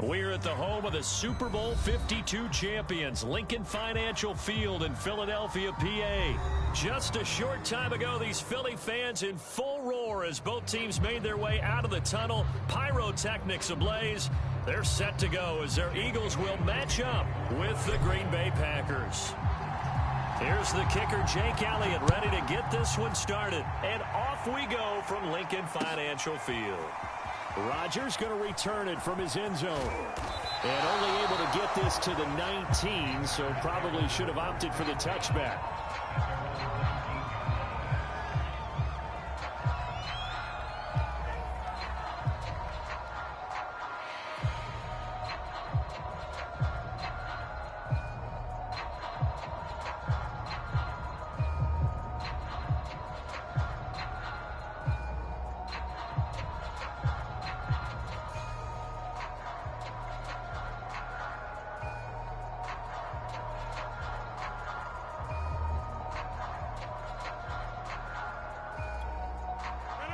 We're at the home of the Super Bowl 52 champions, Lincoln Financial Field in Philadelphia, PA. Just a short time ago, these Philly fans in full roar as both teams made their way out of the tunnel. Pyrotechnics ablaze. They're set to go as their Eagles will match up with the Green Bay Packers. Here's the kicker, Jake Elliott, ready to get this one started. And off we go from Lincoln Financial Field. Rodgers going to return it from his end zone. And only able to get this to the 19, so probably should have opted for the touchback.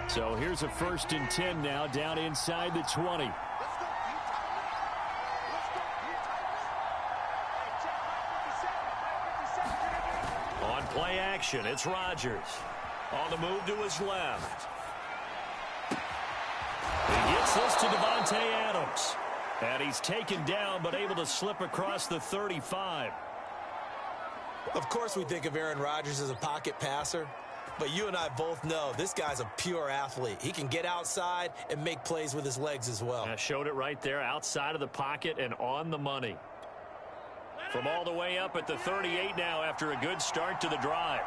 So here's a 1st and 10 now, down inside the 20. On play action, it's Rodgers. On the move to his left. He gets this to Devontae Adams. And he's taken down, but able to slip across the 35. Of course we think of Aaron Rodgers as a pocket passer. But you and I both know this guy's a pure athlete. He can get outside and make plays with his legs as well. I showed it right there, outside of the pocket and on the money. From all the way up at the 38 now after a good start to the drive.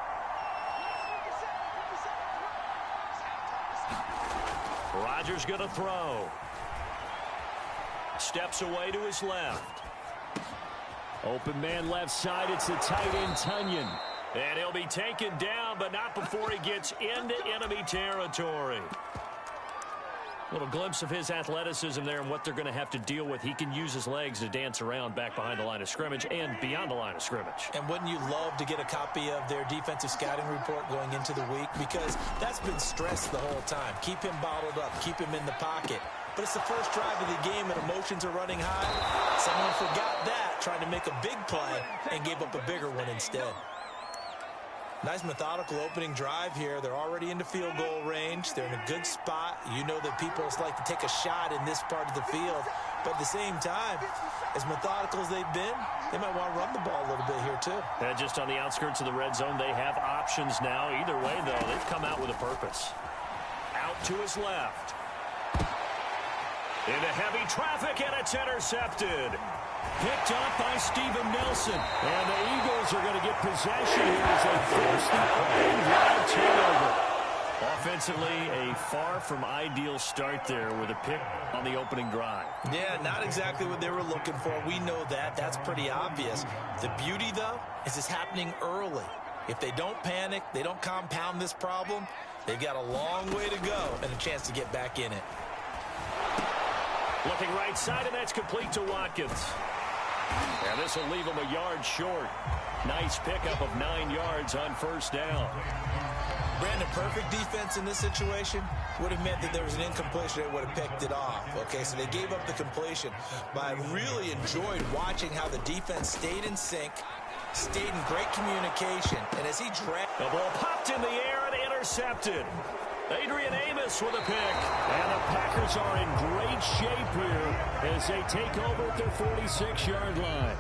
Rodgers going to throw. Steps away to his left. Open man left side, it's the tight end Tunyon. And he'll be taken down, but not before he gets into enemy territory. Little glimpse of his athleticism there and what they're going to have to deal with. He can use his legs to dance around back behind the line of scrimmage and beyond the line of scrimmage. And wouldn't you love to get a copy of their defensive scouting report going into the week? Because that's been stressed the whole time. Keep him bottled up. Keep him in the pocket. But it's the first drive of the game and emotions are running high. Someone forgot that, trying to make a big play and gave up a bigger one instead. Nice methodical opening drive here. They're already into field goal range. They're in a good spot. You know that people like to take a shot in this part of the field. But at the same time, as methodical as they've been, they might want to run the ball a little bit here too. And just on the outskirts of the red zone, they have options now. Either way, though, they've come out with a purpose. Out to his left. Into heavy traffic, and it's intercepted. Picked up by Steven Nelson. And the Eagles are going to get possession here as they force the opening drive turnover. Offensively, a far from ideal start there with a pick on the opening drive. Yeah, not exactly what they were looking for. We know that. That's pretty obvious. The beauty, though, is it's happening early. If they don't panic, they don't compound this problem, they've got a long way to go and a chance to get back in it. Looking right side, and that's complete to Watkins. And this will leave him a yard short. Nice pickup of 9 yards on 1st down. Brandon, perfect defense in this situation would have meant that there was an incompletion that would have picked it off. Okay, so they gave up the completion. But I really enjoyed watching how the defense stayed in sync, stayed in great communication, and as he dragged... The ball popped in the air and intercepted. Adrian Amos with a pick. And the Packers are in great shape here as they take over at their 46-yard line.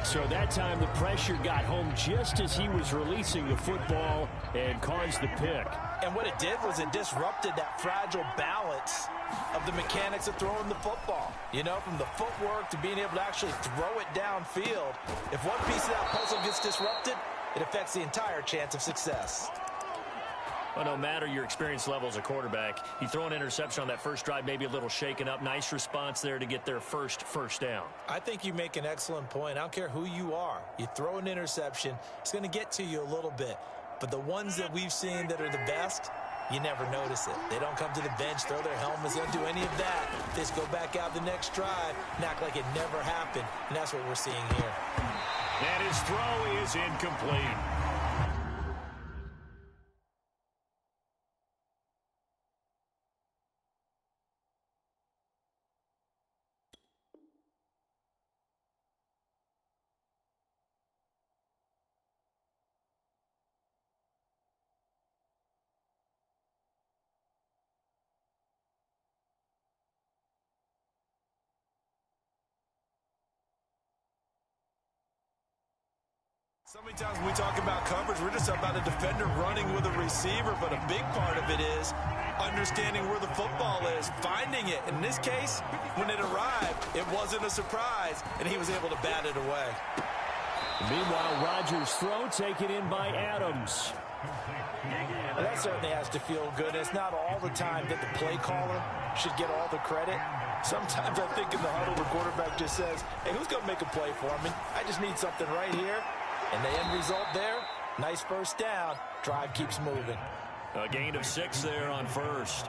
So that time the pressure got home just as he was releasing the football and caused the pick. And what it did was it disrupted that fragile balance of the mechanics of throwing the football. You know, from the footwork to being able to actually throw it downfield. If one piece of that puzzle gets disrupted, it affects the entire chance of success. Well, no matter your experience level as a quarterback, you throw an interception on that first drive, maybe a little shaken up. Nice response there to get their first down. I think you make an excellent point. I don't care who you are. You throw an interception, it's going to get to you a little bit. But the ones that we've seen that are the best, you never notice it. They don't come to the bench, throw their helmets, they don't do any of that. They just go back out the next drive and act like it never happened. And that's what we're seeing here. And his throw is incomplete. So many times when we talk about coverage, we're just about a defender running with a receiver, but a big part of it is understanding where the football is, finding it. In this case, when it arrived, it wasn't a surprise, and he was able to bat it away. Meanwhile, Rodgers' throw taken in by Adams. Well, that certainly has to feel good. It's not all the time that the play caller should get all the credit. Sometimes I think in the huddle, the quarterback just says, hey, who's going to make a play for me? I just need something right here. And the end result there, nice first down. Drive keeps moving. A gain of 6 there on first.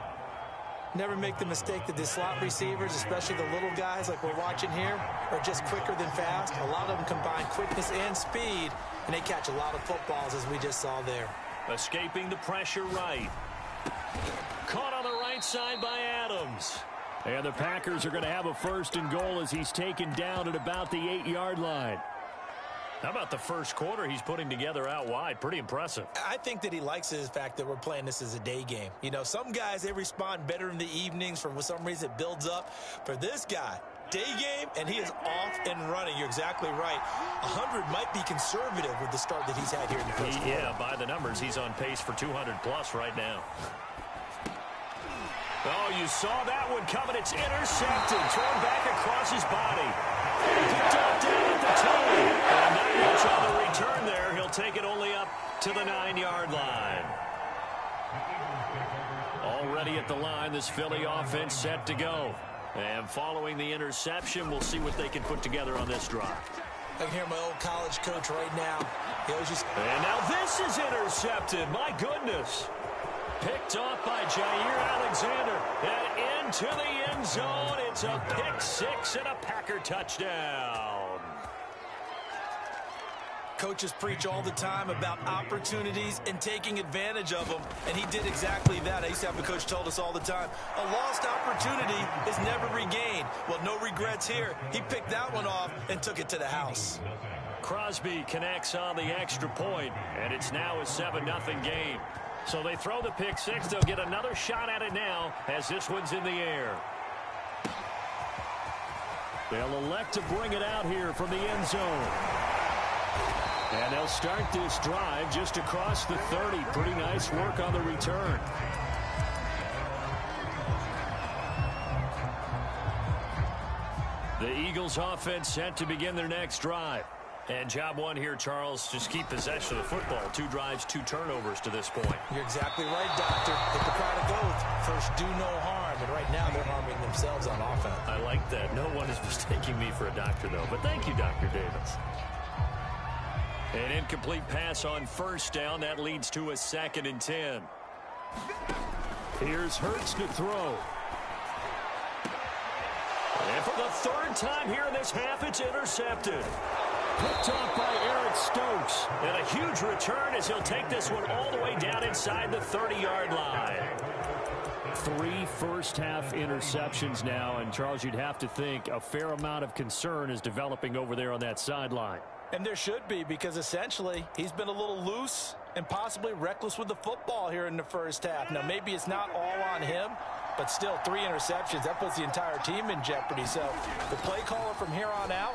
Never make the mistake that the slot receivers, especially the little guys like we're watching here, are just quicker than fast. A lot of them combine quickness and speed, and they catch a lot of footballs, as we just saw there. Escaping the pressure right. Caught on the right side by Adams. And the Packers are going to have a 1st and goal as he's taken down at about the 8-yard line. How about the first quarter he's putting together out wide? Pretty impressive. I think that he likes the fact that we're playing this as a day game. You know, some guys, they respond better in the evenings. For some reason, it builds up. For this guy, day game, and he is off and running. You're exactly right. 100 might be conservative with the start that he's had here in the first quarter. Yeah, by the numbers, he's on pace for 200-plus right now. Oh, you saw that one coming. It's intercepted. Thrown back across his body. Picked up down at the 2. And not much on the return there. He'll take it only up to the 9-yard line. Already at the line, this Philly offense set to go. And following the interception, we'll see what they can put together on this drive. I can hear my old college coach right now. And now this is intercepted. My goodness. Picked off by Jair Alexander. And into the end zone. It's a pick 6 and a Packer touchdown. Coaches preach all the time about opportunities and taking advantage of them, and he did exactly that. I used to have a coach told us all the time, a lost opportunity is never regained. Well, no regrets here. He picked that one off and took it to the house. Crosby connects on the extra point, and it's now a 7-0 game. So they throw the pick 6. They'll get another shot at it now as this one's in the air. They'll elect to bring it out here from the end zone. And they'll start this drive just across the 30. Pretty nice work on the return. The Eagles offense set to begin their next drive. And job one here, Charles, just keep possession of the football. 2 drives, 2 turnovers to this point. You're exactly right, Doctor. Hippocratic oath. First, do no harm. And right now, they're harming themselves on offense. I like that. No one is mistaking me for a doctor, though. But thank you, Dr. Davis. An incomplete pass on first down. That leads to a 2nd and 10. Here's Hurts to throw. And for the 3rd time here in this half, it's intercepted. Picked off by Eric Stokes. And a huge return as he'll take this one all the way down inside the 30-yard line. 3 first-half interceptions now. And, Charles, you'd have to think a fair amount of concern is developing over there on that sideline. And there should be, because essentially he's been a little loose and possibly reckless with the football here in the first half. Now, maybe it's not all on him, but still 3 interceptions. That puts the entire team in jeopardy. So the play caller from here on out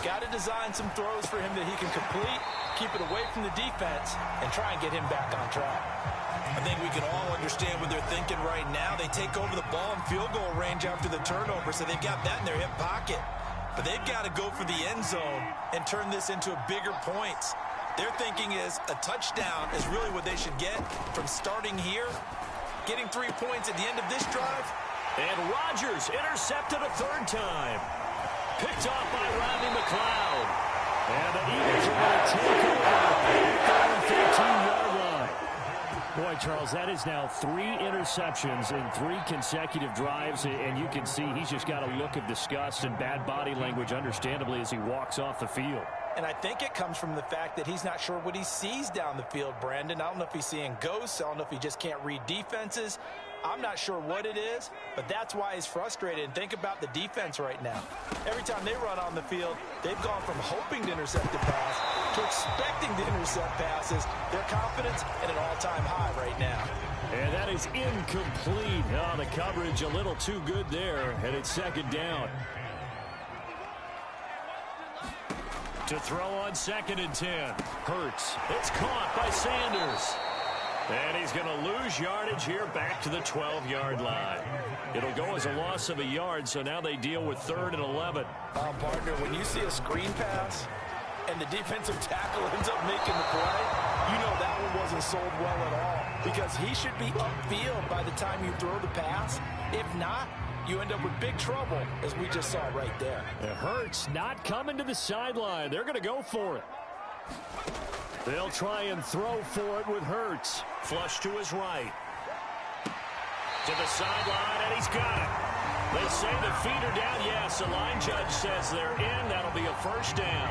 got to design some throws for him that he can complete, keep it away from the defense, and try and get him back on track. I think we can all understand what they're thinking right now. They take over the ball in field goal range after the turnover, so they've got that in their hip pocket. But they've got to go for the end zone and turn this into bigger points. Their thinking is a touchdown is really what they should get from starting here. Getting 3 points at the end of this drive. And Rodgers intercepted a 3rd time. Picked off by Rodney McLeod. And the Eagles are going to take over at the 13-yard line. Boy, Charles, that is now 3 interceptions in 3 consecutive drives, and you can see he's just got a look of disgust and bad body language, understandably, as he walks off the field. And I think it comes from the fact that he's not sure what he sees down the field, Brandon. I don't know if he's seeing ghosts. I don't know if he just can't read defenses. I'm not sure what it is, but that's why he's frustrated. And think about the defense right now. Every time they run on the field, they've gone from hoping to intercept the pass to expecting to intercept passes. Their confidence at an all-time high right now. And that is incomplete. Oh, the coverage a little too good there, and it's 2nd down. To throw on 2nd and 10. Hurts. It's caught by Sanders. And he's going to lose yardage here back to the 12-yard line. It'll go as a loss of a yard, so now they deal with 3rd and 11. Partner, when you see a screen pass and the defensive tackle ends up making the play, you know that one wasn't sold well at all, because he should be upfield by the time you throw the pass. If not, you end up with big trouble, as we just saw right there. It hurts not coming to the sideline. They're going to go for it. They'll try and throw for it with Hurts. Flush to his right. To the sideline, and he's got it. They say the feet are down. Yes, the line judge says they're in. That'll be a first down.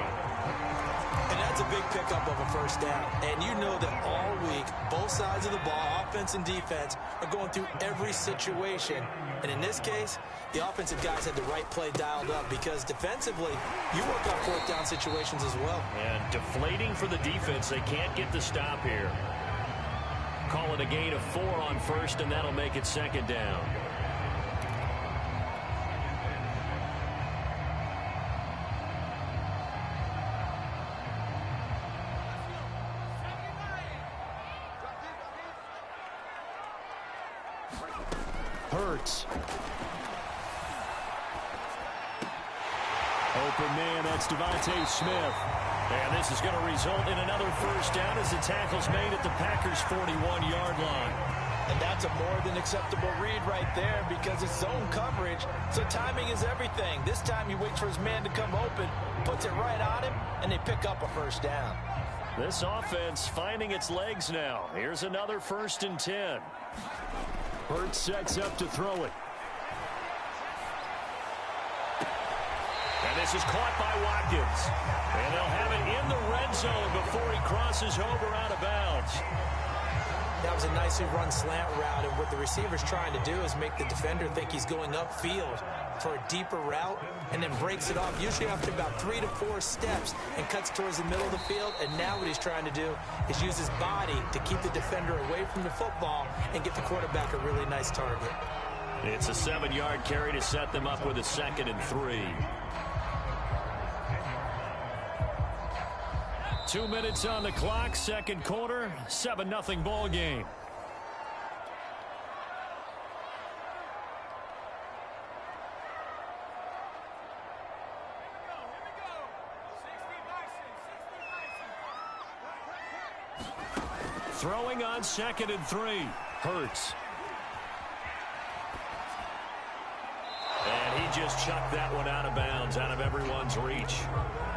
And that's a big pickup of a first down. And you know that all week, both sides of the ball, offense and defense, are going through every situation. And in this case, the offensive guys had the right play dialed up, because defensively, you work on 4th down situations as well. And deflating for the defense. They can't get the stop here. Call it a gain of 4 on 1st, and that'll make it 2nd down. Hurts. Open man, that's Devontae Smith. And this is going to result in another first down as the tackle's made at the Packers' 41-yard line. And that's a more than acceptable read right there, because it's zone coverage, so timing is everything. This time he waits for his man to come open, puts it right on him, and they pick up a first down. This offense finding its legs now. Here's another 1st and 10. Hurts sets up to throw it. And this is caught by Watkins. And they'll have it in the red zone before he crosses over out of bounds. That was a nicely run slant route, and what the receiver's trying to do is make the defender think he's going upfield for a deeper route, and then breaks it off, usually after about 3 to 4 steps, and cuts towards the middle of the field. And now what he's trying to do is use his body to keep the defender away from the football and get the quarterback a really nice target. It's a 7-yard carry to set them up with a 2nd and 3. 2 minutes on the clock, 2nd quarter, 7-0 ball game. Throwing on 2nd and 3. Hurts. And he just chucked that one out of bounds, out of everyone's reach.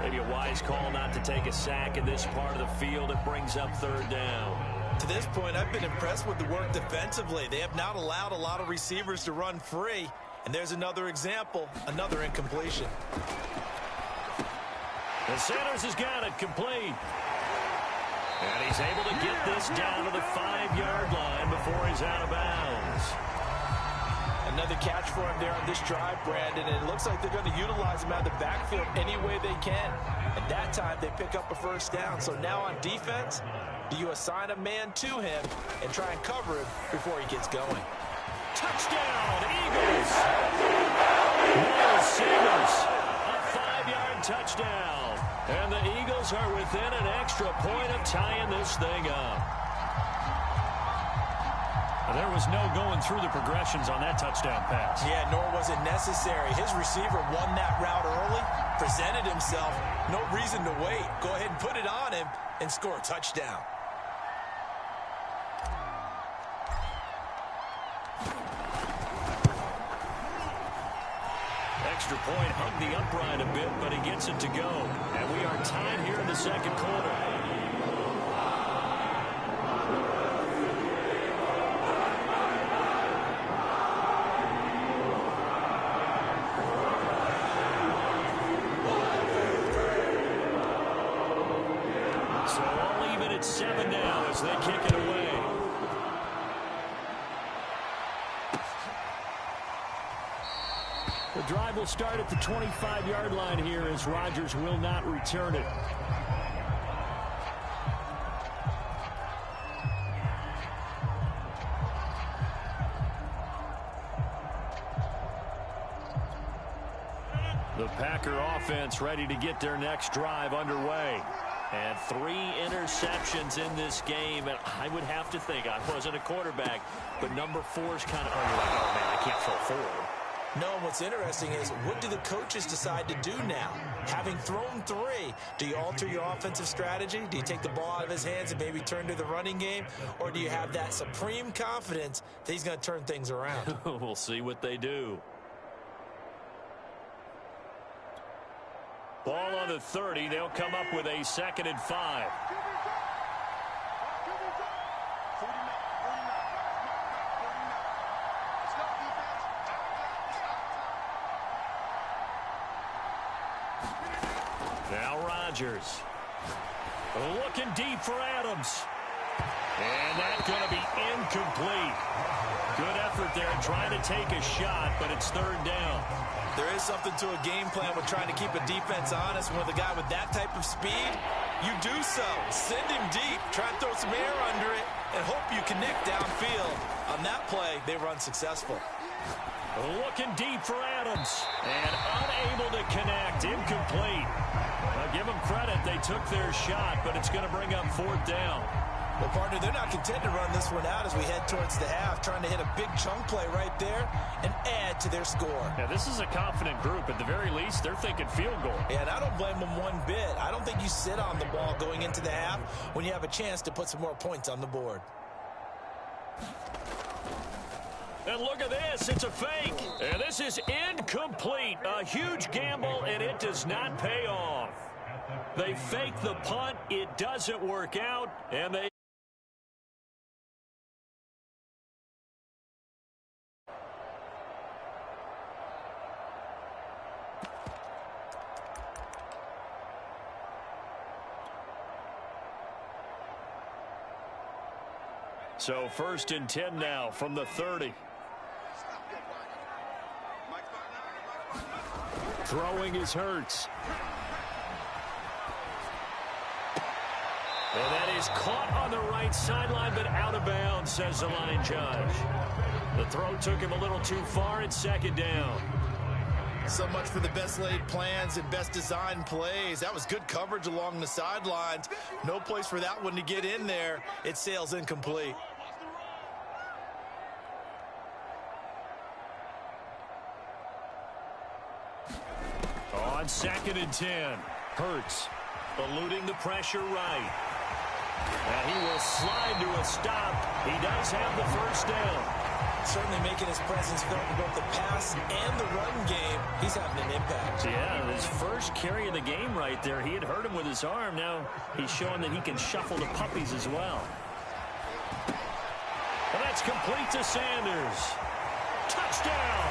Maybe a wise call not to take a sack in this part of the field. It brings up 3rd down. To this point, I've been impressed with the work defensively. They have not allowed a lot of receivers to run free. And there's another example, another incompletion. And Sanders has got it complete. And he's able to get this down to the 5-yard line before he's out of bounds. Another catch for him there on this drive, Brandon, and it looks like they're going to utilize him out of the backfield any way they can. And that time they pick up a first down. So now on defense, do you assign a man to him and try and cover him before he gets going? Touchdown, Eagles! Miles Sanders, a 5-yard touchdown. And the Eagles are within an extra point of tying this thing up. There was no going through the progressions on that touchdown pass. Yeah, nor was it necessary. His receiver won that route early, presented himself, no reason to wait. Go ahead and put it on him and score a touchdown. Extra point hugged the upright a bit, but he gets it to go. And we are tied here in the 2nd quarter. So all even at 7 now as they kick it away. The drive will start at the 25-yard line here as Rodgers will not return it. The Packer offense ready to get their next drive underway. And 3 interceptions in this game. And I would have to think, I wasn't a quarterback, but number 4 is kind of, oh man, I can't throw 4. No, what's interesting is, what do the coaches decide to do now? Having thrown 3, do you alter your offensive strategy? Do you take the ball out of his hands and maybe turn to the running game? Or do you have that supreme confidence that he's going to turn things around? We'll see what they do. Ball on the 30. They'll come up with a 2nd and 5. Now Rodgers. Looking deep for Adams. And that's going to be incomplete. Good effort there trying to take a shot, but it's 3rd down. There is something to a game plan with trying to keep a defense honest. When with a guy with that type of speed, you do so. Send him deep. Try and throw some air under it and hope you connect downfield. On that play, they were unsuccessful. Looking deep for Adams. And unable to connect. Incomplete. I'll give them credit. They took their shot, but it's going to bring up 4th down. Well, partner, they're not content to run this one out as we head towards the half, trying to hit a big chunk play right there and add to their score. Yeah, this is a confident group. At the very least, they're thinking field goal. Yeah, and I don't blame them one bit. I don't think you sit on the ball going into the half when you have a chance to put some more points on the board. And look at this. It's a fake. And this is incomplete. A huge gamble, and it does not pay off. They fake the punt. It doesn't work out, and they... So 1st and 10 now from the 30. Throwing is Hurts. And that is caught on the right sideline, but out of bounds, says the line judge. The throw took him a little too far. It's 2nd down. So much for the best laid plans and best designed plays. That was good coverage along the sidelines. No place for that one to get in there. It sails incomplete. On 2nd and 10, Hurts eluding the pressure right. And he will slide to a stop. He does have the 1st down. Certainly making his presence felt in both the pass and the run game. He's having an impact. Yeah, his first carry of the game right there. He had hurt him with his arm. Now he's showing that he can shuffle the puppies as well. And that's complete to Sanders. Touchdown!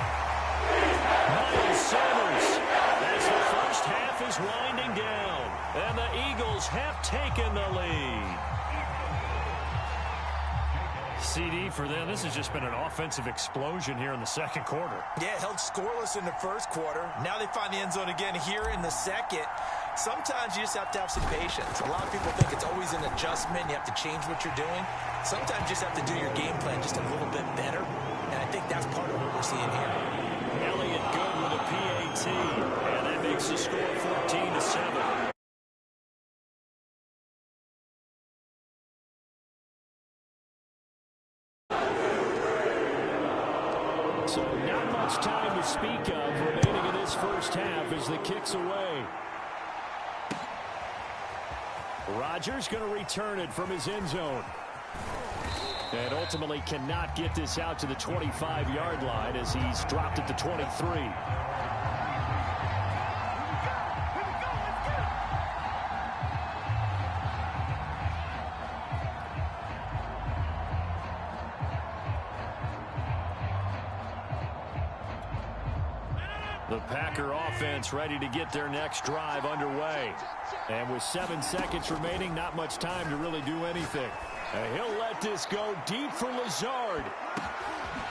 Miles Sanders, as the first half is winding down, and the Eagles have taken the lead. CD for them. This has just been an offensive explosion here in the 2nd quarter. Yeah, held scoreless in the 1st quarter. Now they find the end zone again here in the 2nd. Sometimes you just have to have some patience. A lot of people think it's always an adjustment. You have to change what you're doing. Sometimes you just have to do your game plan just a little bit better, and I think that's part of what we're seeing here. Elliott good with a PAT, and that makes the score 14-7. So not much time to speak of remaining in this 1st half as the kick's away. Rodgers going to return it from his end zone. And ultimately cannot get this out to the 25-yard line as he's dropped at the 23. The Packer offense ready to get their next drive underway. And with 7 seconds remaining, not much time to really do anything. And he'll let this go deep for Lazard.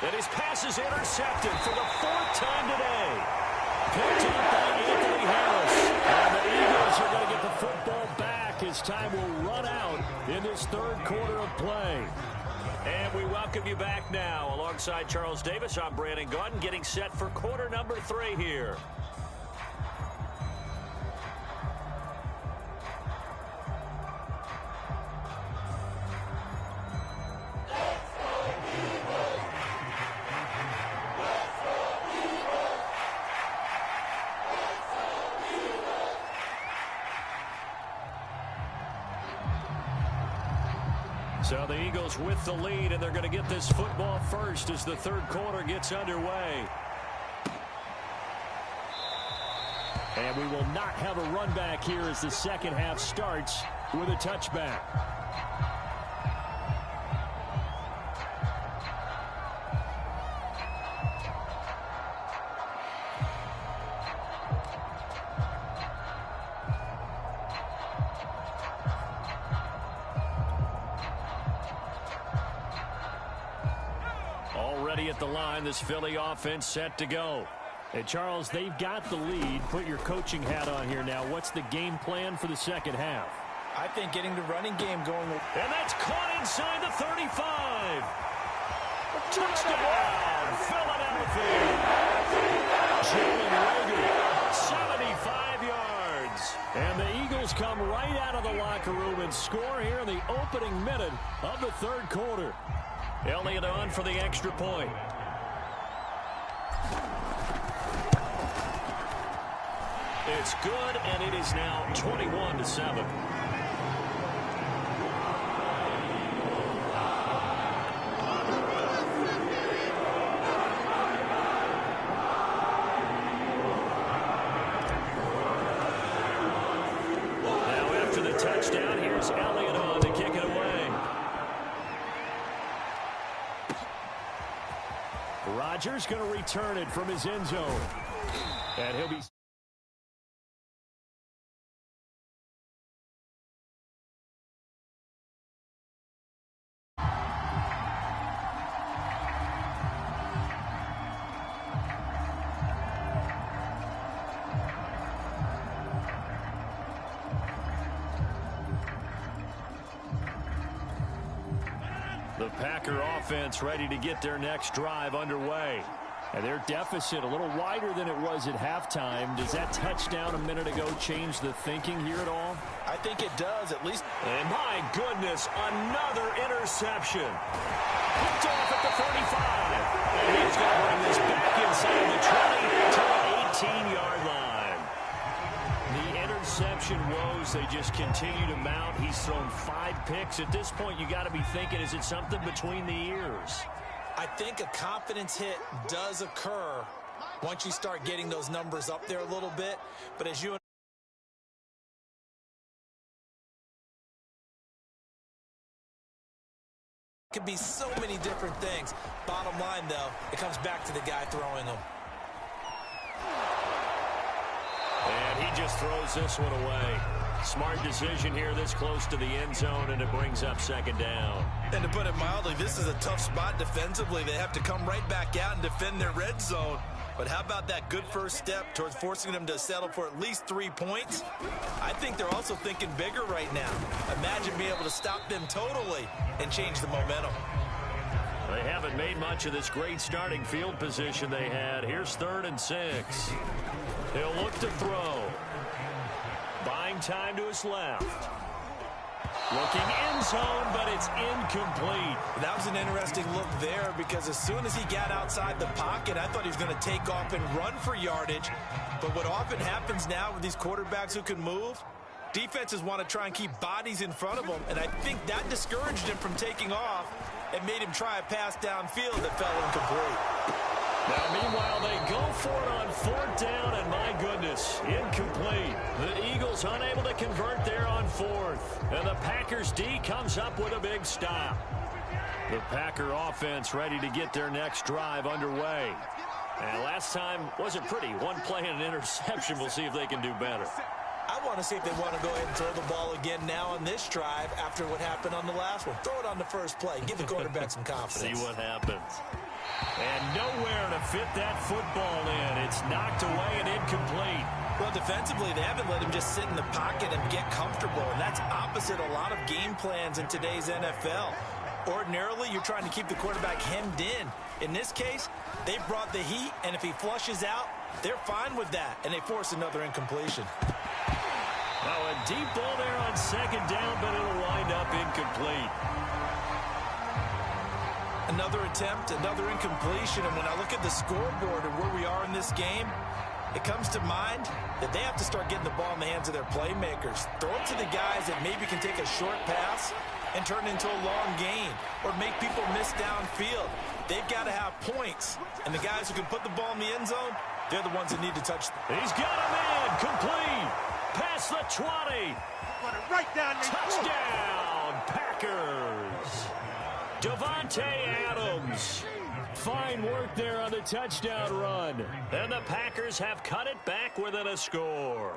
And his pass is intercepted for the 4th time today. Picked up by Anthony Harris. And the Eagles are going to get the football back as time will run out in this 3rd quarter of play. And we welcome you back now. Alongside Charles Davis, I'm Brandon Gaudin, getting set for quarter number 3 here. So the Eagles with the lead, and they're going to get this football first as the third quarter gets underway. And we will not have a run back here as the second half starts with a touchback. Already at the line, this Philly offense set to go. And Charles, they've got the lead. Put your coaching hat on here now. What's the game plan for the second half? I think getting the running game going. And that's caught inside the 35. Touchdown, Philadelphia. Chillin, 75 yards. And the Eagles come right out of the locker room and score here in the opening minute of the third quarter. Elliott on for the extra point. It's good, and it is now 21-7. Now after the touchdown, here's Elliott on to kick it away. Rodgers going to return it from his end zone. And he'll be... The Packer offense ready to get their next drive underway. And their deficit a little wider than it was at halftime. Does that touchdown a minute ago change the thinking here at all? I think it does, at least. And my goodness, another interception. Picked off at the 35. And he's going to bring this back inside the 20 to the 18-yard line. The interception woes, they just continue to mount. He's thrown 5 picks. At this point, you got to be thinking, is it something between the ears? I think a confidence hit does occur once you start getting those numbers up there a little bit. But as you... It could be so many different things. Bottom line, though, it comes back to the guy throwing them. And he just throws this one away. Smart decision here this close to the end zone, and it brings up second down. And to put it mildly, this is a tough spot defensively. They have to come right back out and defend their red zone. But how about that good first step towards forcing them to settle for at least 3 points? I think they're also thinking bigger right now. Imagine being able to stop them totally and change the momentum. They haven't made much of this great starting field position they had. Here's 3rd and 6. He'll look to throw. Buying time to his left. Looking end zone, but it's incomplete. That was an interesting look there because as soon as he got outside the pocket, I thought he was going to take off and run for yardage. But what often happens now with these quarterbacks who can move, defenses want to try and keep bodies in front of them, and I think that discouraged him from taking off and made him try a pass downfield that fell incomplete. Now, meanwhile, they go for it on 4th down, and my goodness, incomplete. The Eagles unable to convert there on 4th. And the Packers D comes up with a big stop. The Packer offense ready to get their next drive underway. And last time wasn't pretty. One play and an interception. We'll see if they can do better. I want to see if they want to go ahead and throw the ball again now on this drive after what happened on the last one. Throw it on the first play. Give the quarterback some confidence. See what happens. And nowhere to fit that football in. It's knocked away and incomplete. Well, defensively, they haven't let him just sit in the pocket and get comfortable, and that's opposite a lot of game plans in today's NFL. Ordinarily, you're trying to keep the quarterback hemmed in. In this case, they've brought the heat, and if he flushes out, they're fine with that, and they force another incompletion. Oh, a deep ball there on 2nd down, but it'll wind up incomplete. Another attempt, another incompletion, and when I look at the scoreboard and where we are in this game, it comes to mind that they have to start getting the ball in the hands of their playmakers. Throw it to the guys that maybe can take a short pass and turn it into a long gain or make people miss downfield. They've got to have points, and the guys who can put the ball in the end zone, they're the ones that need to touch. He's got him in. Complete. Past the 20. Right down there. Touchdown, Packers. Davante Adams. Fine work there on the touchdown run. And the Packers have cut it back within a score.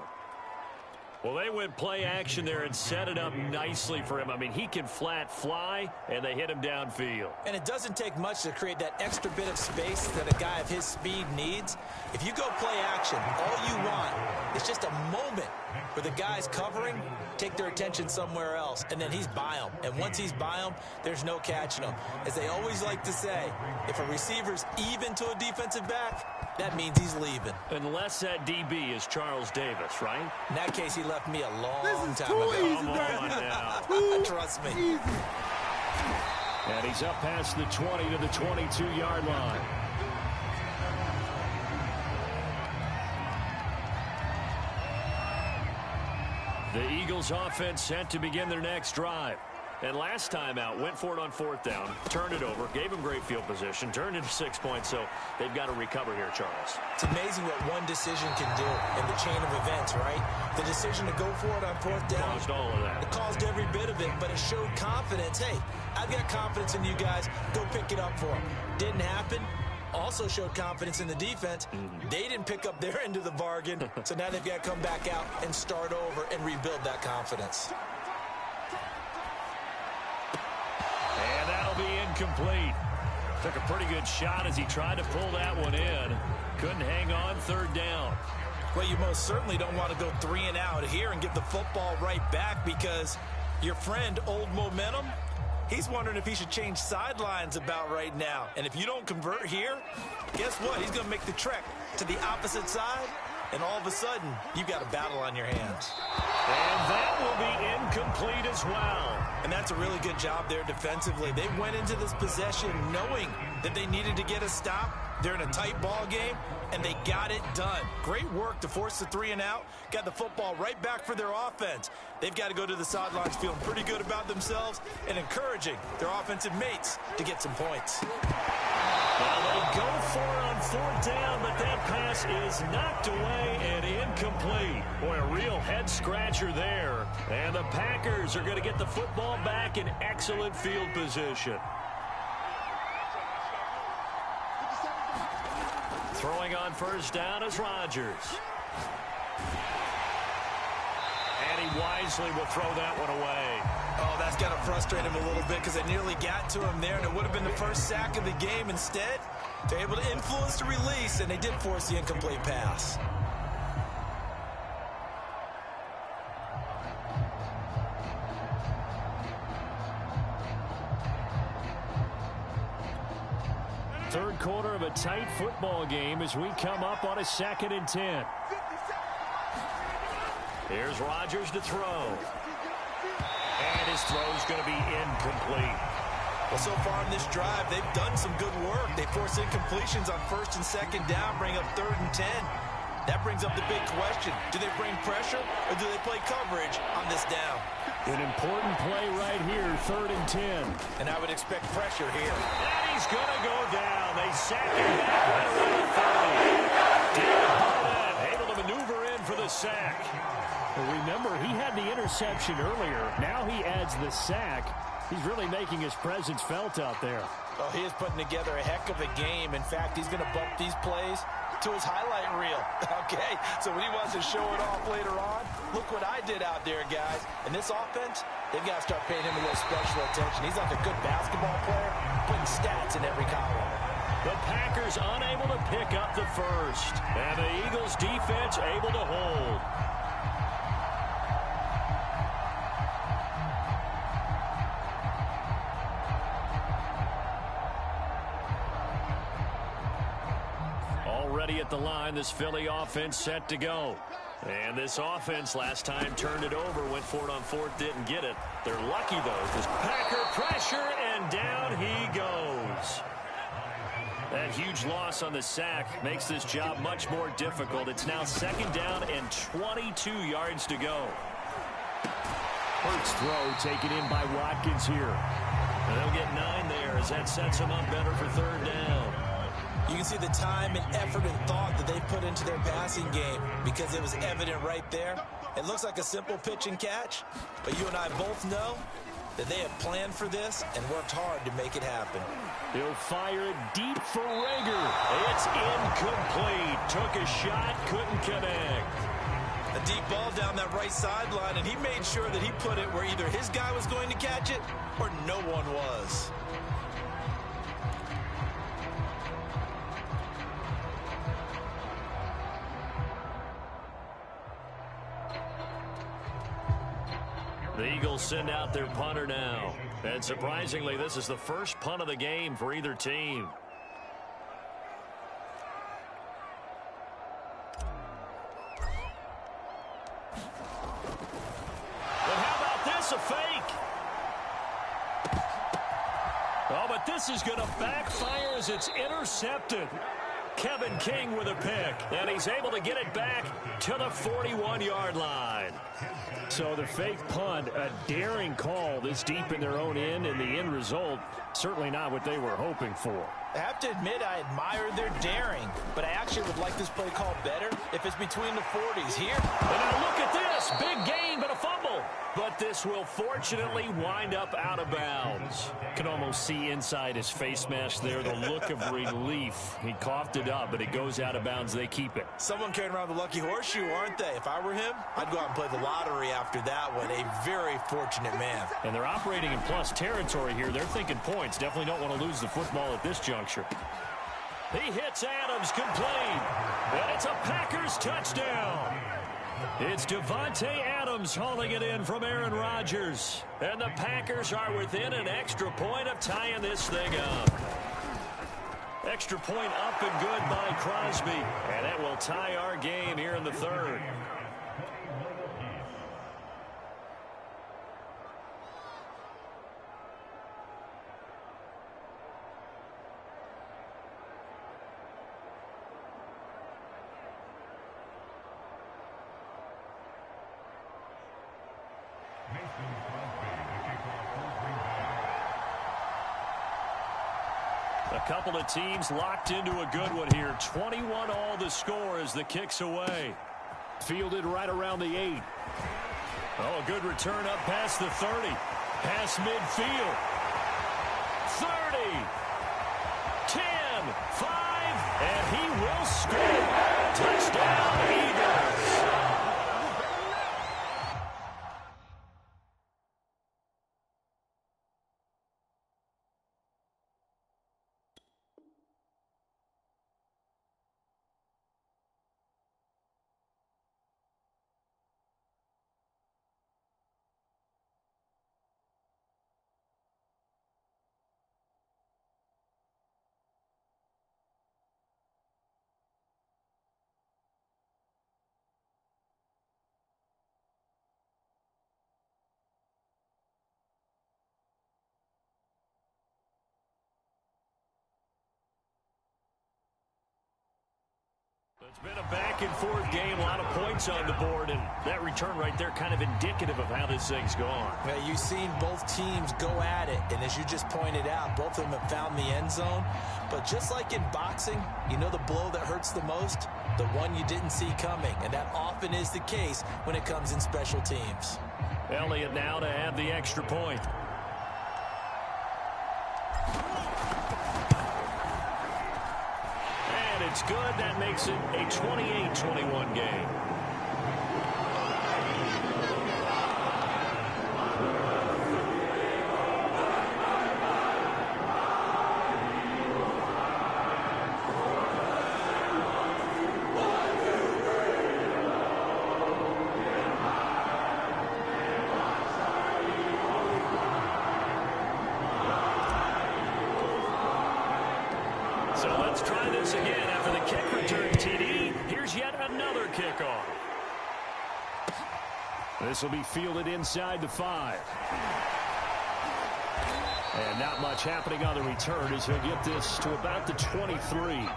Well, they went play action there and set it up nicely for him. I mean, he can flat fly, and they hit him downfield. And it doesn't take much to create that extra bit of space that a guy of his speed needs. If you go play action, all you want is just a moment where the guy's covering, take their attention somewhere else, and then he's by him. And once he's by him, there's no catching him. As they always like to say, if a receiver's even to a defensive back, that means he's leaving. Unless that DB is Charles Davis, right? In that case, he left me a long time too ago. easy, Come on now. Trust me. Easy. And he's up past the 20 to the 22-yard line. The Eagles offense set to begin their next drive. And last time out, went for it on fourth down, turned it over, gave him great field position, turned into 6 points, so they've got to recover here, Charles. It's amazing what one decision can do in the chain of events, right? The decision to go for it on fourth down. Caused all of that. It caused every bit of it, but it showed confidence. Hey, I've got confidence in you guys. Go pick it up for them. Didn't happen. Also showed confidence in the defense. They didn't pick up their end of the bargain, so now they've got to come back out and start over and rebuild that confidence. And that'll be incomplete. Took a pretty good shot as he tried to pull that one in. Couldn't hang on third down. Well, you most certainly don't want to go 3 and out here and get the football right back because your friend, Old Momentum, he's wondering if he should change sidelines about right now. And if you don't convert here, guess what? He's going to make the trek to the opposite side, and all of a sudden, you've got a battle on your hands. And that will be incomplete as well. And that's a really good job there defensively. They went into this possession knowing that they needed to get a stop. They're in a tight ball game, and they got it done. Great work to force the 3 and out. Got the football right back for their offense. They've got to go to the sidelines feeling pretty good about themselves and encouraging their offensive mates to get some points. Well, they go for it on fourth down, but that pass is knocked away and incomplete. Boy, a real head-scratcher there. And the Packers are going to get the football back in excellent field position. Throwing on first down is Rodgers. And he wisely will throw that one away. Oh, that's got to frustrate him a little bit because they nearly got to him there, and it would have been the first sack of the game. Instead, they're able to influence the release, and they did force the incomplete pass. Third quarter of a tight football game as we come up on a 2nd and 10. Here's Rodgers to throw. And his throw's going to be incomplete. Well, so far in this drive, they've done some good work. They force incompletions on 1st and 2nd down, bring up 3rd and 10. That brings up the big question. Do they bring pressure or do they play coverage on this down? An important play right here, 3rd and 10. And I would expect pressure here. And he's going to go down. They sack him back right around the 30. David Barnett able to maneuver in for the sack. Well, remember, he had the interception earlier. Now he adds the sack. He's really making his presence felt out there. Oh, he is putting together a heck of a game. In fact, he's going to bump these plays to his highlight reel. Okay, so when he wants to show it off later on, look what I did out there, guys. And this offense, they've got to start paying him a little special attention. He's like a good basketball player, putting stats in every column. The Packers unable to pick up the first. And the Eagles defense able to hold. Already at the line, this Philly offense set to go. And this offense last time turned it over, went for it on fourth, didn't get it. They're lucky, though, because Packer pressure, and down he goes. That huge loss on the sack makes this job much more difficult. It's now 2nd down and 22 yards to go. Hurts throw taken in by Watkins here. And they'll get 9 there as that sets them up better for third down. You can see the time and effort and thought that they put into their passing game because it was evident right there. It looks like a simple pitch and catch, but you and I both know that they have planned for this and worked hard to make it happen. He'll fire it deep for Rager. It's incomplete. Took a shot, couldn't connect. A deep ball down that right sideline, and he made sure that he put it where either his guy was going to catch it or no one was. The Eagles send out their punter now. And surprisingly, this is the first punt of the game for either team. But how about this, a fake? Oh, but this is going to backfire as it's intercepted. Kevin King with a pick, and he's able to get it back to the 41-yard line. So the fake punt, a daring call this deep in their own end, and the end result, certainly not what they were hoping for. I have to admit I admire their daring, but I actually would like this play called better if it's between the 40s here. And now look at this, big gain, but a fumble. But this will fortunately wind up out of bounds. Can almost see inside his face mask there, the look of relief. He coughed it up, but it goes out of bounds. They keep it. Someone carrying around the lucky horseshoe, aren't they? If I were him, I'd go out and play the lottery after that one. A very fortunate man. And they're operating in plus territory here. They're thinking points. Definitely don't want to lose the football at this juncture. He hits Adams complete. And it's a Packers touchdown. It's Devontae Adams hauling it in from Aaron Rodgers. And the Packers are within an extra point of tying this thing up. Extra point up and good by Crosby. And that will tie our game here in the third. A couple of teams locked into a good one here. 21 all the score as the kick's away. Fielded right around the 8. Oh, a good return up past the 30. Past midfield. 30. 10. 5. And he will score. Touchdown, Eagles. It's been a back-and-forth game, a lot of points on the board, and that return right there kind of indicative of how this thing's gone. Yeah, you've seen both teams go at it, and as you just pointed out, both of them have found the end zone. But just like in boxing, you know the blow that hurts the most? The one you didn't see coming, and that often is the case when it comes in special teams. Elliott now to add the extra point. It's good. That makes it a 28-21 game. So let's try this again. After the kick return TD, here's yet another kickoff. This will be fielded inside the 5. And not much happening on the return as he'll get this to about the 23.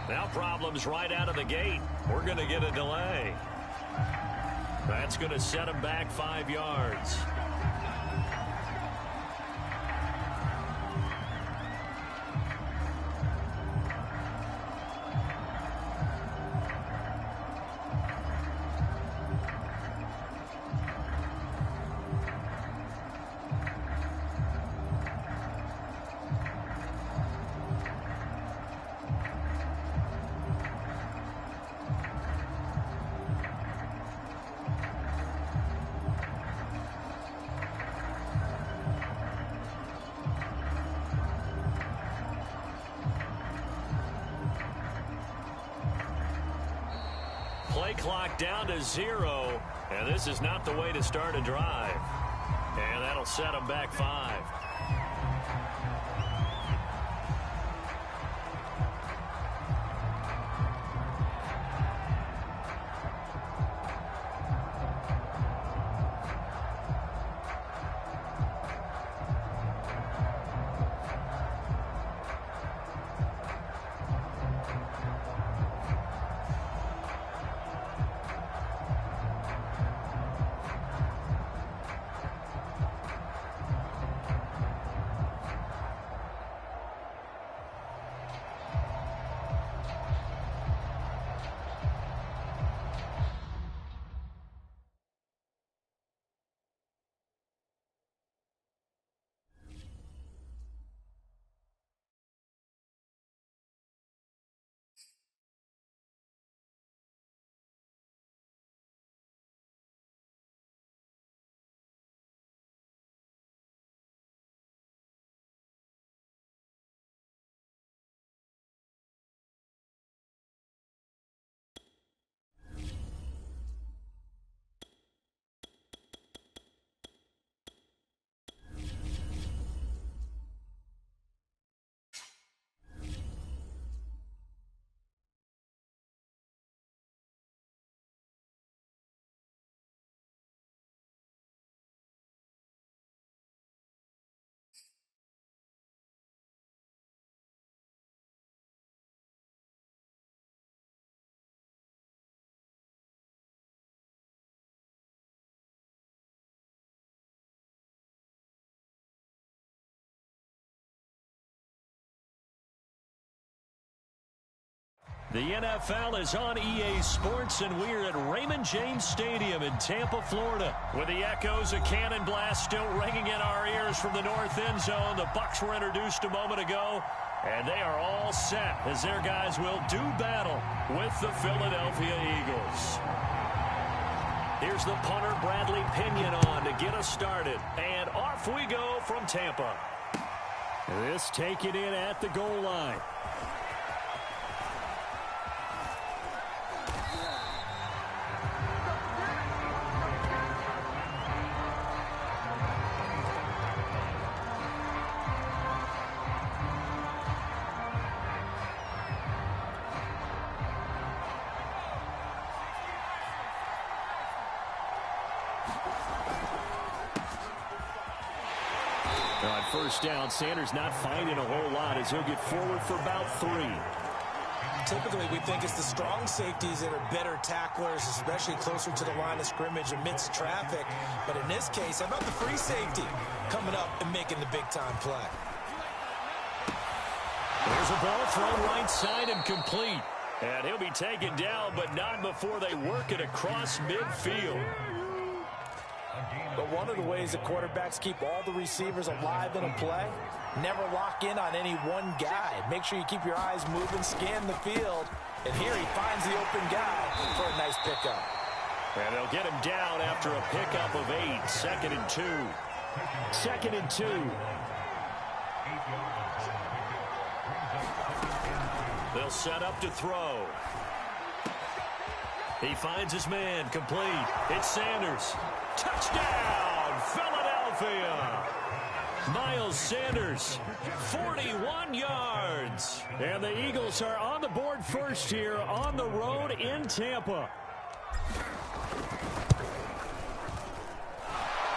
Now problems right out of the gate. We're going to get a delay. That's going to set him back 5 yards. Play clock down to 0, and this is not the way to start a drive. And that'll set them back 5. The NFL is on EA Sports, and we're at Raymond James Stadium in Tampa, Florida. With the echoes of cannon blast still ringing in our ears from the north end zone, the Bucs were introduced a moment ago, and they are all set as their guys will do battle with the Philadelphia Eagles. Here's the punter, Bradley Pinion, on to get us started. And off we go from Tampa. This taken in at the goal line. On first down, Sanders not finding a whole lot as he'll get forward for about 3. Typically, we think it's the strong safeties that are better tacklers, especially closer to the line of scrimmage amidst traffic. But in this case, how about the free safety coming up and making the big-time play? There's a ball thrown right side and complete. And he'll be taken down, but not before they work it across midfield. But one of the ways that quarterbacks keep all the receivers alive in a play, never lock in on any one guy. Make sure you keep your eyes moving, scan the field. And here he finds the open guy for a nice pickup. And they'll get him down after a pickup of 8. 2nd and 2. 2nd and 2. They'll set up to throw. He finds his man, complete. It's Sanders. Touchdown, Philadelphia. Miles Sanders, 41 yards. And the Eagles are on the board first here on the road in Tampa.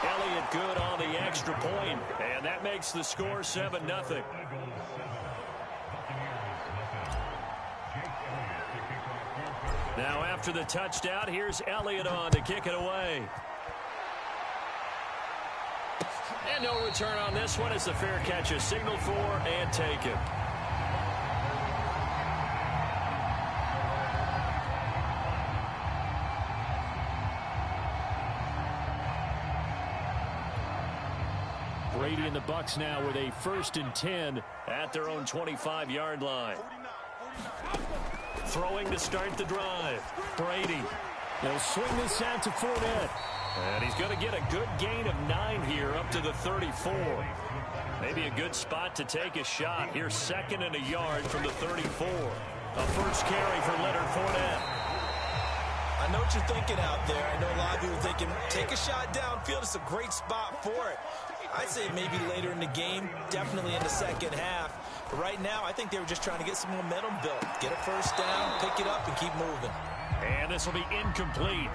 Elliott good on the extra point, and that makes the score 7-0. Now after the touchdown, here's Elliott on to kick it away. And no return on this one as the fair catch is signaled for and taken. Brady and the Bucs now with a 1st and 10 at their own 25-yard line. Throwing to start the drive. Brady. They'll swing this out to Fournette. And he's going to get a good gain of 9 here up to the 34. Maybe a good spot to take a shot. Here's 2nd and a yard from the 34. A first carry for Leonard Fournette. I know what you're thinking out there. I know a lot of you are thinking, take a shot downfield. It's a great spot for it. I'd say maybe later in the game, definitely in the second half. But right now, I think they were just trying to get some momentum built. Get a first down, pick it up, and keep moving. And this will be incomplete.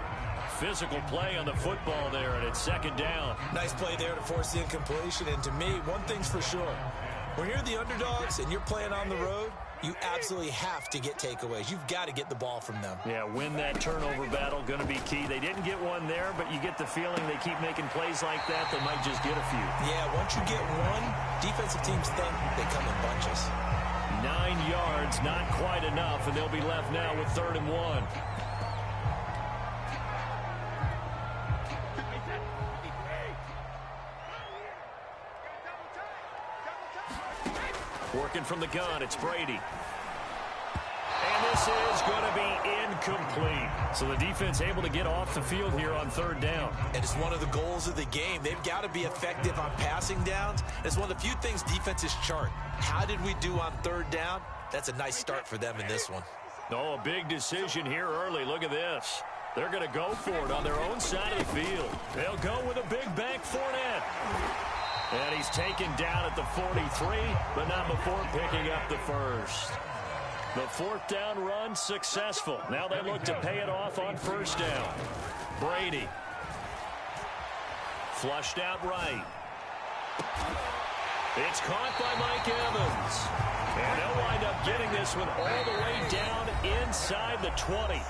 Physical play on the football there, and it's 2nd down. Nice play there to force the incompletion. And to me, one thing's for sure. When you're the underdogs and you're playing on the road, you absolutely have to get takeaways. You've got to get the ball from them. Yeah, win that turnover battle, going to be key. They didn't get one there, but you get the feeling they keep making plays like that, they might just get a few. Yeah, once you get one, defensive teams think they come in bunches. 9 yards, not quite enough, and they'll be left now with 3rd and 1. Working from the gun, it's Brady. And this is going to be incomplete. So the defense able to get off the field here on 3rd down. And it's one of the goals of the game. They've got to be effective on passing downs. It's one of the few things defenses chart. How did we do on 3rd down? That's a nice start for them in this one. Oh, a big decision here early. Look at this. They're going to go for it on their own side of the field. They'll go with a big bank Fournette. And he's taken down at the 43, but not before picking up the first. The 4th down run successful. Now they look to pay it off on 1st down. Brady. Flushed out right. It's caught by Mike Evans. And they'll wind up getting this one all the way down inside the 20.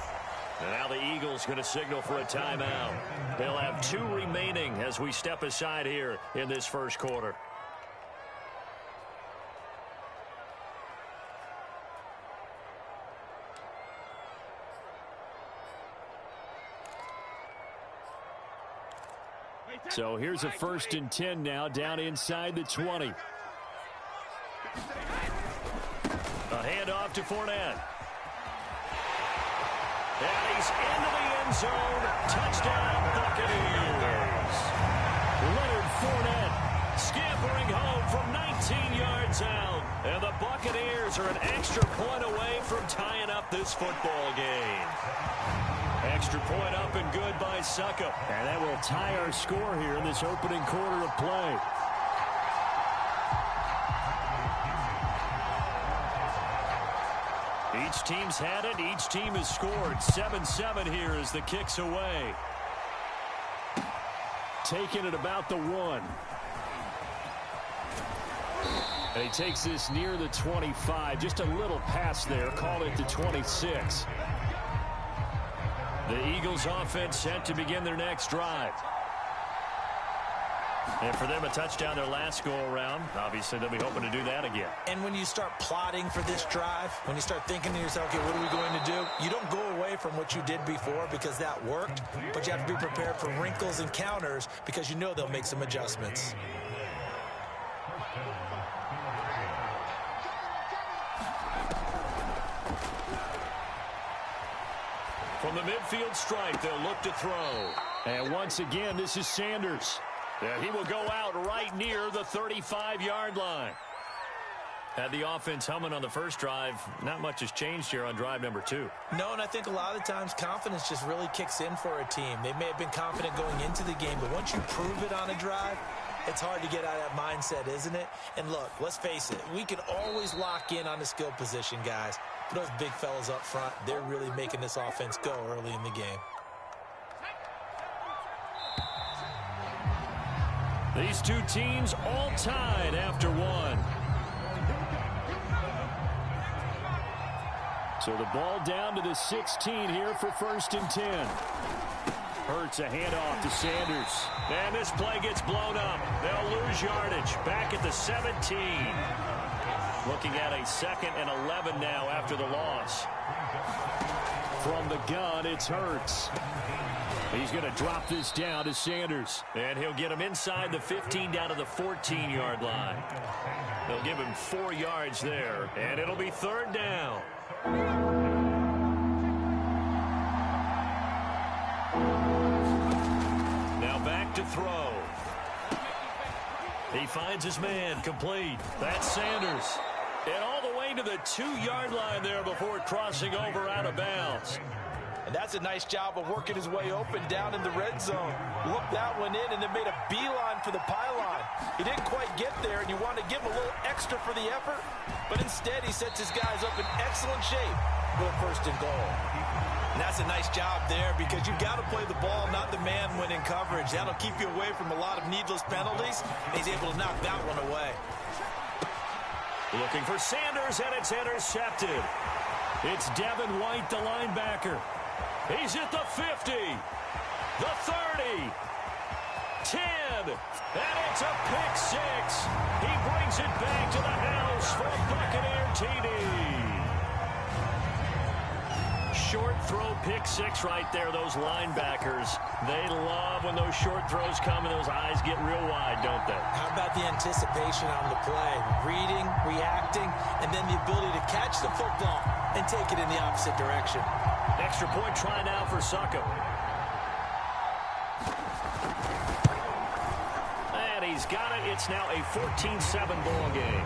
And now the Eagles going to signal for a timeout. They'll have 2 remaining as we step aside here in this first quarter. So here's a 1st and 10 now down inside the 20. A handoff to Fournette. And he's into the end zone. Touchdown, Buccaneers. Leonard Fournette scampering home from 19 yards out. And the Buccaneers are an extra point away from tying up this football game. Extra point up and good by Suckup. And that will tie our score here in this opening quarter of play. Each team's had it. Each team has scored. 7-7 here as the kick's away. Taking it about the 1. And he takes this near the 25. Just a little pass there. Call it the 26. The Eagles offense set to begin their next drive. And for them, a touchdown their last go-around. Obviously, they'll be hoping to do that again. And when you start plotting for this drive, when you start thinking to yourself, okay, what are we going to do? You don't go away from what you did before because that worked, but you have to be prepared for wrinkles and counters because you know they'll make some adjustments. From the midfield stripe, they'll look to throw. And once again, this is Sanders. And he will go out right near the 35-yard line. Had the offense humming on the first drive. Not much has changed here on drive number 2. No, and I think a lot of times confidence just really kicks in for a team. They may have been confident going into the game, but once you prove it on a drive, it's hard to get out of that mindset, isn't it? And look, let's face it, we can always lock in on the skill position, guys. But those big fellas up front, they're really making this offense go early in the game. These two teams all tied after 1. So the ball down to the 16 here for 1st and 10. Hurts a handoff to Sanders. And this play gets blown up. They'll lose yardage. Back at the 17. Looking at a 2nd and 11 now after the loss. From the gun, it's Hurts. He's going to drop this down to Sanders. And he'll get him inside the 15 down to the 14-yard line. They'll give him 4 yards there. And it'll be 3rd down. Now back to throw. He finds his man, complete. That's Sanders. And all the way to the 2-yard line there before crossing over out of bounds. And that's a nice job of working his way open down in the red zone. Looked that one in and then made a beeline for the pylon. He didn't quite get there, and you want to give him a little extra for the effort. But instead, he sets his guys up in excellent shape for a 1st and goal. And that's a nice job there because you've got to play the ball, not the man when in coverage. That'll keep you away from a lot of needless penalties. And he's able to knock that one away. Looking for Sanders, and it's intercepted. It's Devin White, the linebacker. He's at the 50, the 30, 10, and it's a pick 6. He brings it back to the house for a Buccaneer TD. Short throw pick 6 right there, those linebackers. They love when those short throws come and those eyes get real wide, don't they? How about the anticipation on the play? Reading, reacting, and then the ability to catch the football and take it in the opposite direction. Extra point try now for Succo. And he's got it. It's now a 14-7 ball game.